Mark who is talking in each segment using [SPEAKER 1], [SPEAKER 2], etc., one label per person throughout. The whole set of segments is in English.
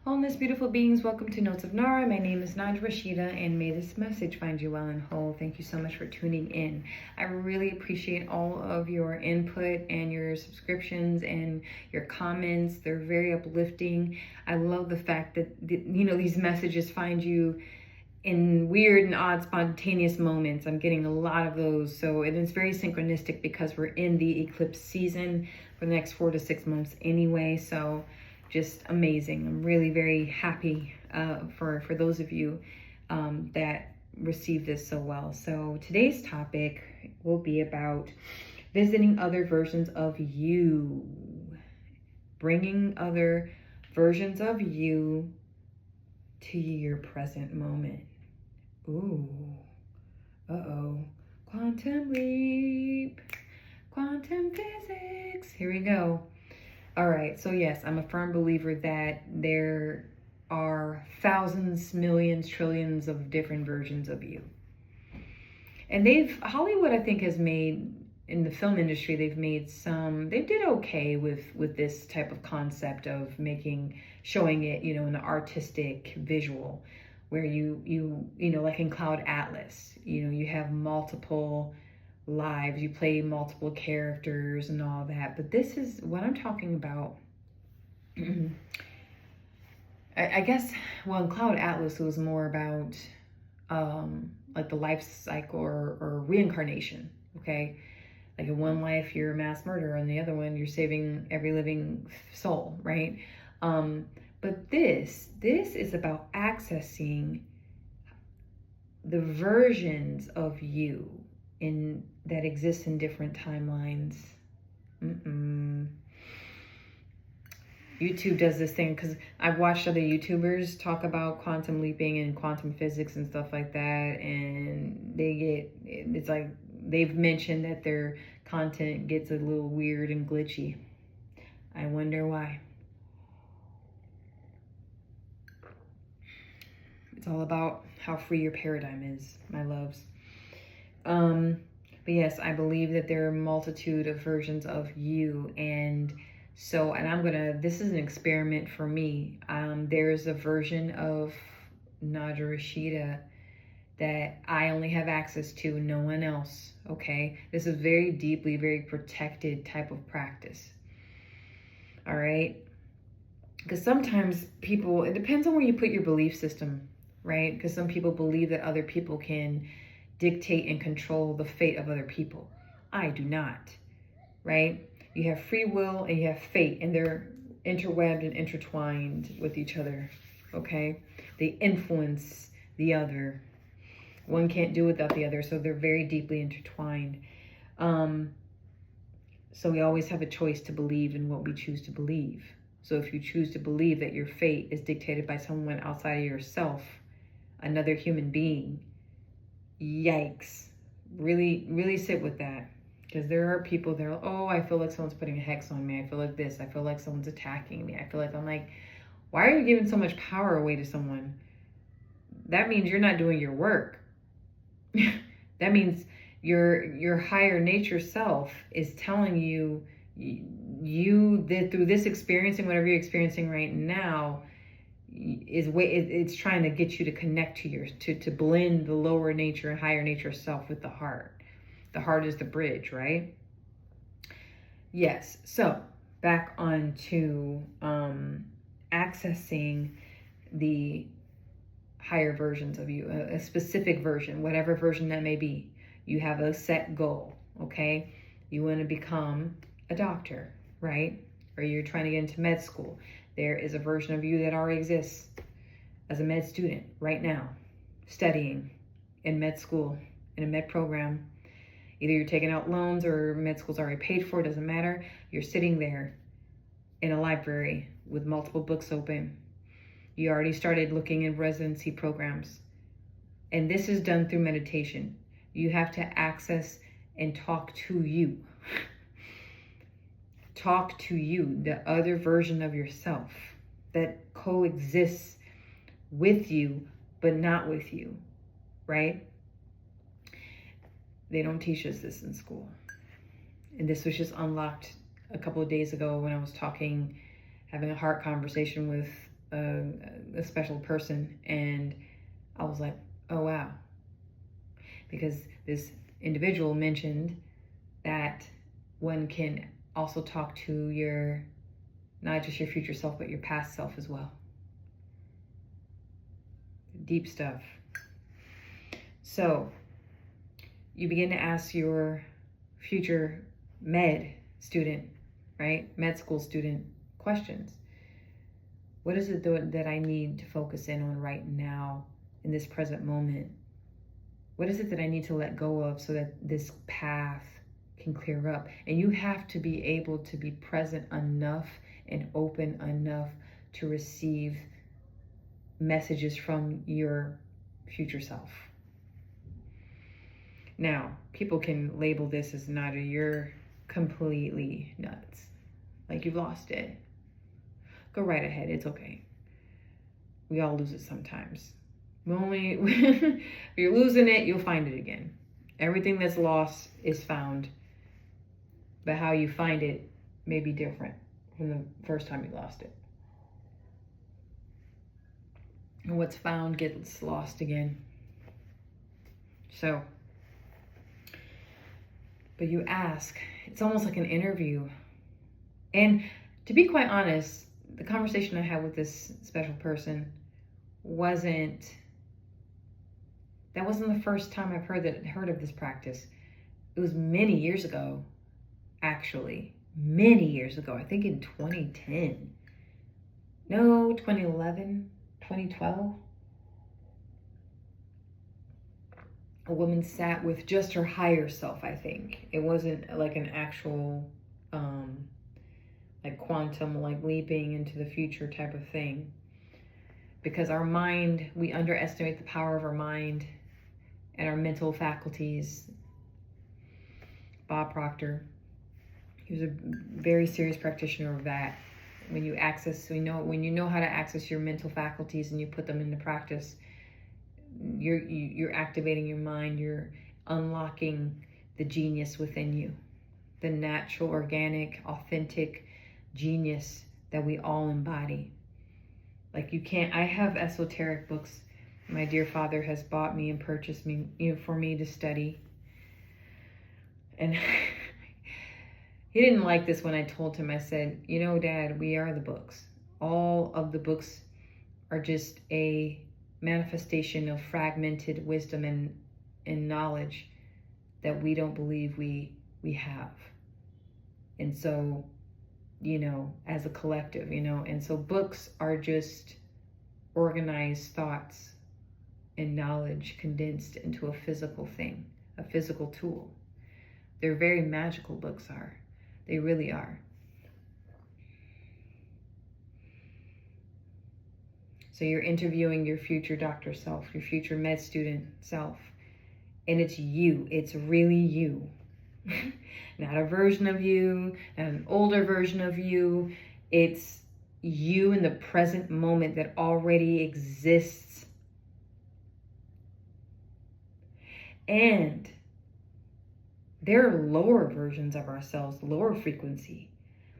[SPEAKER 1] Wholeness, beautiful beings, welcome to Notes of Nara. My name is Naj Rashida, and may this message find you well and whole. Thank you so much for tuning in. I really appreciate all of your input and your subscriptions and your comments. They're very uplifting. I love the fact that these messages find you in weird and odd spontaneous moments. I'm getting a lot of those. So it's very synchronistic because we're in the eclipse season for the next 4 to 6 months anyway. So just amazing. I'm really very happy for those of you that received this so well. So today's topic will be about visiting other versions of you, bringing other versions of you to your present moment. Ooh, quantum leap, quantum physics. Here we go. All right, so yes, I'm a firm believer that there are thousands, millions, trillions of different versions of you. And Hollywood, I think, has made, in the film industry, they did okay with this type of concept of showing it, in an artistic visual, where you like in Cloud Atlas, you have multiple lives, you play multiple characters and all that. But this is what I'm talking about. I guess, well, in Cloud Atlas, it was more about like the life cycle or reincarnation, okay? Like in one life, you're a mass murderer, and the other one, you're saving every living soul, right? But this is about accessing the versions of you that exists in different timelines. YouTube does this thing because I've watched other YouTubers talk about quantum leaping and quantum physics and stuff like that, and it's like they've mentioned that their content gets a little weird and glitchy. I wonder why. It's all about how free your paradigm is, my loves. But yes, I believe that there are a multitude of versions of you, and this is an experiment for me. There's a version of Naja Rashida that I only have access to, no one else, okay? This is very deeply, very protected type of practice, all right? Because sometimes it depends on where you put your belief system, right? Because some people believe that other people can dictate and control the fate of other people. I do not, right? You have free will and you have fate, and they're interwebbed and intertwined with each other, okay? They influence the other. One can't do without the other, so they're very deeply intertwined. So we always have a choice to believe in what we choose to believe. So if you choose to believe that your fate is dictated by someone outside of yourself, another human being, yikes. Really, really sit with that. Because there are people that are, I feel like someone's putting a hex on me. I feel like this. I feel like someone's attacking me. I'm like, why are you giving so much power away to someone? That means you're not doing your work. That means your higher nature self is telling you that through this experiencing, whatever you're experiencing right now, it's trying to get you to connect to blend the lower nature and higher nature self with the heart. The heart is the bridge, right? Yes. So back on to accessing the higher versions of you, a specific version, whatever version that may be. You have a set goal, okay? You want to become a doctor, right? Or you're trying to get into med school. There is a version of you that already exists as a med student right now, studying in med school, in a med program. Either you're taking out loans or med school's already paid for, it doesn't matter. You're sitting there in a library with multiple books open. You already started looking at residency programs. And this is done through meditation. You have to access and talk to you. Talk to you, the other version of yourself that coexists with you, but not with you, right? They don't teach us this in school. And this was just unlocked a couple of days ago when I was having a heart conversation with a special person, and I was like, oh wow, because this individual mentioned that one can also talk to your, not just your future self, but your past self as well. Deep stuff. So you begin to ask your future med student, right? Med school student questions. What is it that I need to focus in on right now in this present moment? What is it that I need to let go of so that this path can clear up? And you have to be able to be present enough and open enough to receive messages from your future self. Now, people can label this as Nadia, you're completely nuts. Like you've lost it. Go right ahead, it's okay. We all lose it sometimes. When you're losing it, you'll find it again. Everything that's lost is found. But how you find it may be different from the first time you lost it. And what's found gets lost again. So, but you ask, it's almost like an interview. And to be quite honest, the conversation I had with this special person wasn't the first time I've heard of this practice. It was many years ago, actually. Many years ago. I think in 2010. No, 2011, 2012. A woman sat with just her higher self, I think. It wasn't like an actual, like quantum, like leaping into the future type of thing. Because our mind, we underestimate the power of our mind and our mental faculties. Bob Proctor, he was a very serious practitioner of that. When you know how to access your mental faculties and you put them into practice, you're activating your mind, you're unlocking the genius within you, the natural, organic, authentic genius that we all embody. Like I have esoteric books my dear father has bought me and purchased me, for me to study. And he didn't like this when I told him. I said, Dad, we are the books. All of the books are just a manifestation of fragmented wisdom and knowledge that we don't believe we have. And so, as a collective, and so books are just organized thoughts and knowledge condensed into a physical thing, a physical tool. They're very magical, books are. They really are. So you're interviewing your future doctor self, your future med student self. And it's you. It's really you. Not a version of you, not an older version of you. It's you in the present moment that already exists. And there are lower versions of ourselves, lower frequency.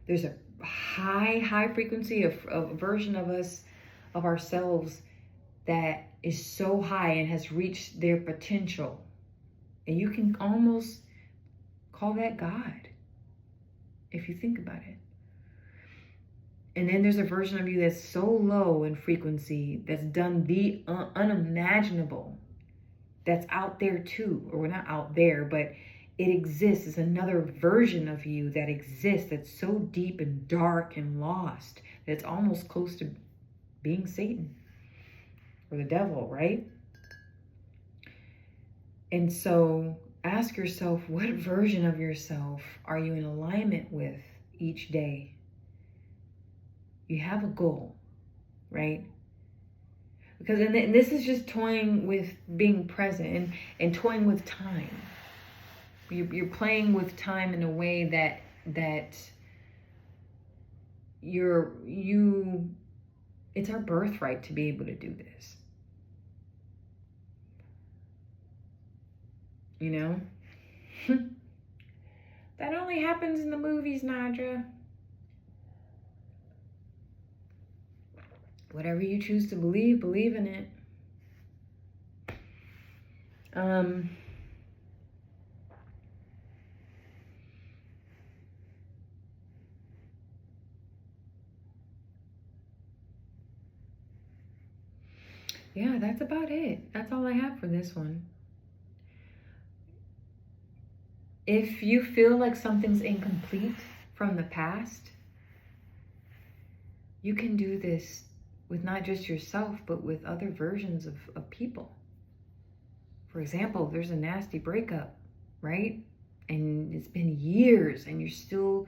[SPEAKER 1] There's a high frequency of a version of us, of ourselves, that is so high and has reached their potential. And you can almost call that God, if you think about it. And then there's a version of you that's so low in frequency, that's done the unimaginable, that's out there too. Or we're not out there, but it exists. It's another version of you that exists, that's so deep and dark and lost, that it's almost close to being Satan or the devil, right? And so ask yourself, what version of yourself are you in alignment with each day? You have a goal, right? Because and this is just toying with being present and toying with time. You're playing with time in a way that it's our birthright to be able to do this. That only happens in the movies, Nadja. Whatever you choose to believe, believe in it. Yeah, that's about it. That's all I have for this one. If you feel like something's incomplete from the past, you can do this with not just yourself, but with other versions of people. For example, there's a nasty breakup, right? And it's been years and you still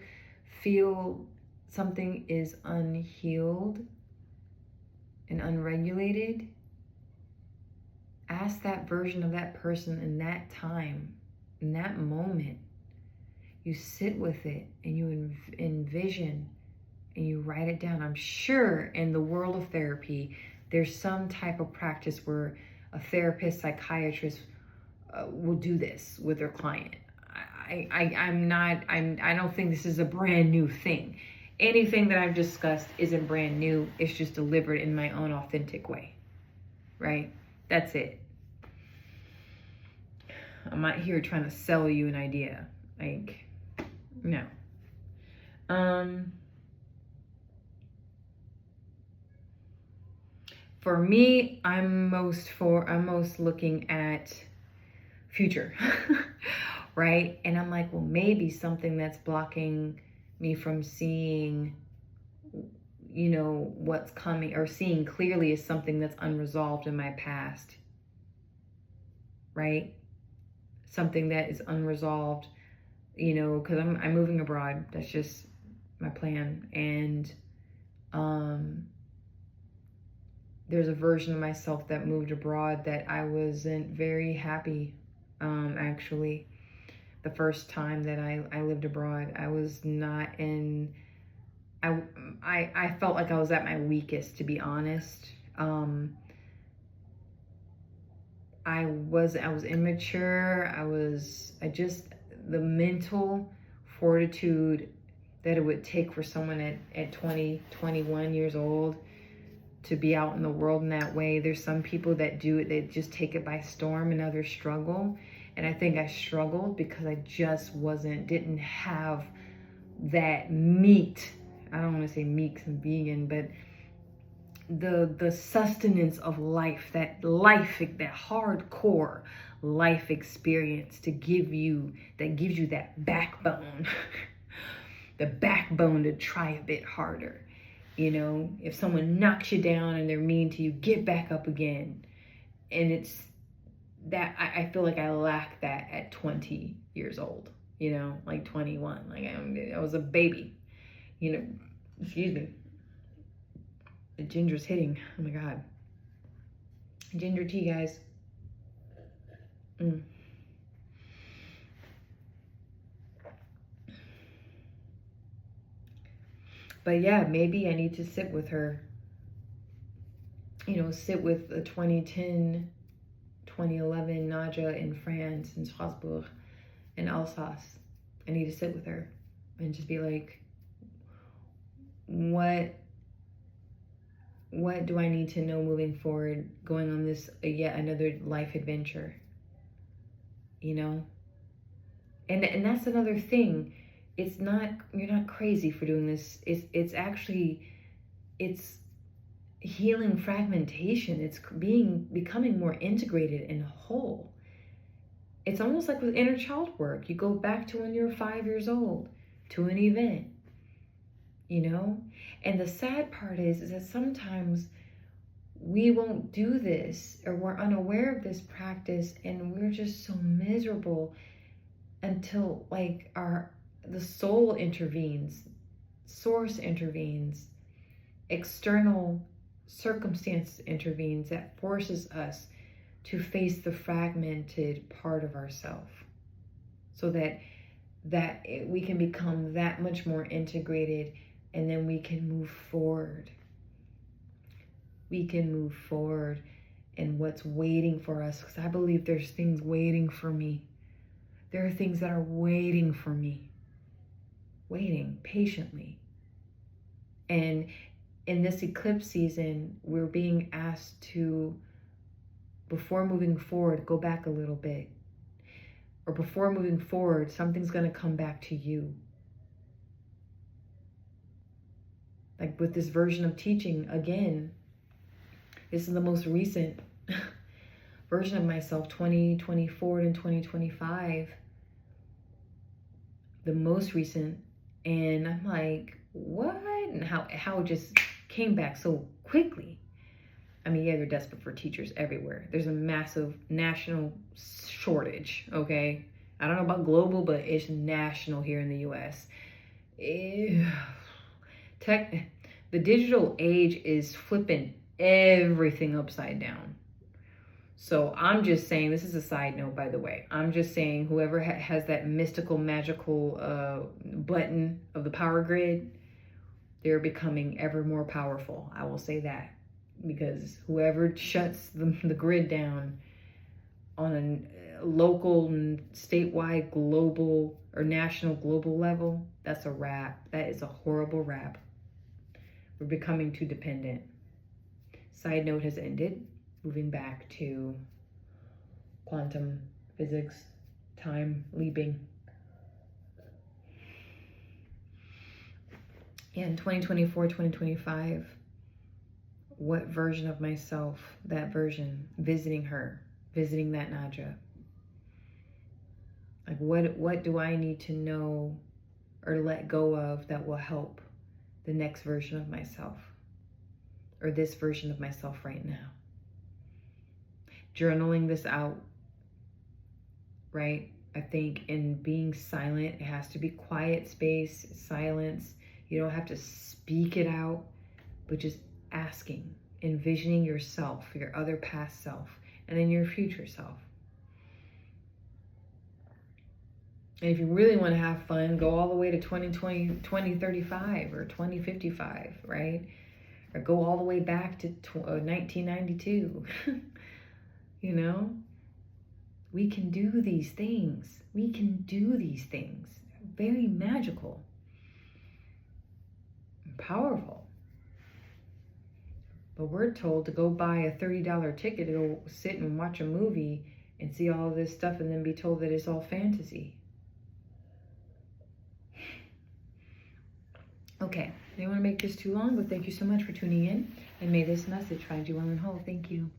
[SPEAKER 1] feel something is unhealed and unregulated. Ask that version of that person in that time, in that moment. You sit with it and you envision and you write it down. I'm sure in the world of therapy, there's some type of practice where a therapist, psychiatrist will do this with their client. I don't think this is a brand new thing. Anything that I've discussed isn't brand new. It's just delivered in my own authentic way, right? That's it. I'm not here trying to sell you an idea. Like, no. For me, I'm most looking at future, right? And I'm like, well, maybe something that's blocking me from seeing, you know, what's coming, or seeing clearly, is something that's unresolved in my past, right? Something that is unresolved, you know, because I'm moving abroad. That's just my plan. And there's a version of myself that moved abroad that I wasn't very happy. Actually, the first time that I lived abroad, I was not in. I felt like I was at my weakest, to be honest. I was immature. The mental fortitude that it would take for someone at 20, 21 years old to be out in the world in that way. There's some people that do it, they just take it by storm, and others struggle. And I think I struggled because I just didn't have that meat. I don't want to say meat 'cause I'm vegan, but the sustenance of life, that hardcore life experience that gives you that backbone, the backbone to try a bit harder. You know, if someone knocks you down and they're mean to you, get back up again. And it's that I feel like I lacked that at 20 years old, you know, like 21. Like I was a baby, you know, excuse me. The ginger's hitting. Oh my God. Ginger tea, guys. But yeah, maybe I need to sit with her. You know, sit with the 2010, 2011 Nadja in France, in Strasbourg, in Alsace. I need to sit with her and just be like, what do I need to know moving forward, going on this yet another life adventure? You know? And that's another thing. It's not, you're not crazy for doing this. It's actually, it's healing fragmentation. It's becoming more integrated and whole. It's almost like with inner child work. You go back to when you're 5 years old, to an event, you know? And the sad part is that sometimes we won't do this, or we're unaware of this practice, and we're just so miserable until like the soul intervenes, source intervenes, external circumstance intervenes that forces us to face the fragmented part of ourselves, so that we can become that much more integrated, and then we can move forward. We can move forward in what's waiting for us, because I believe there's things waiting for me. There are things that are waiting for me, waiting patiently. And in this eclipse season, we're being asked to, before moving forward, go back a little bit. Or before moving forward, something's going to come back to you. Like with this version of teaching, again, this is the most recent version of myself, 2024 and 2025. The most recent. And I'm like, what? And how it just came back so quickly. I mean, yeah, they're desperate for teachers everywhere. There's a massive national shortage, okay? I don't know about global, but it's national here in the U.S. The digital age is flipping everything upside down. So I'm just saying, this is a side note, by the way. I'm just saying whoever has that mystical, magical button of the power grid, they're becoming ever more powerful. I will say that. Because whoever shuts the grid down on a local, statewide, global, or national, global level, that's a wrap. That is a horrible wrap. We're becoming too dependent. Side note has ended. Moving back to quantum physics, time leaping. Yeah, in 2024, 2025, what version of myself, that version, visiting her, visiting that Nadja? Like what do I need to know or let go of that will help the next version of myself, or this version of myself right now? Journaling this out, right? I think in being silent, it has to be quiet space, silence. You don't have to speak it out, but just asking, envisioning yourself, your other past self, and then your future self. And if you really want to have fun, go all the way to 2035 or 2055, right? Or go all the way back to 1992. You know? We can do these things. We can do these things. Very magical. And powerful. But we're told to go buy a $30 ticket to go sit and watch a movie and see all this stuff and then be told that it's all fantasy. Okay, I didn't want to make this too long, but thank you so much for tuning in. And may this message find you well and whole. Thank you.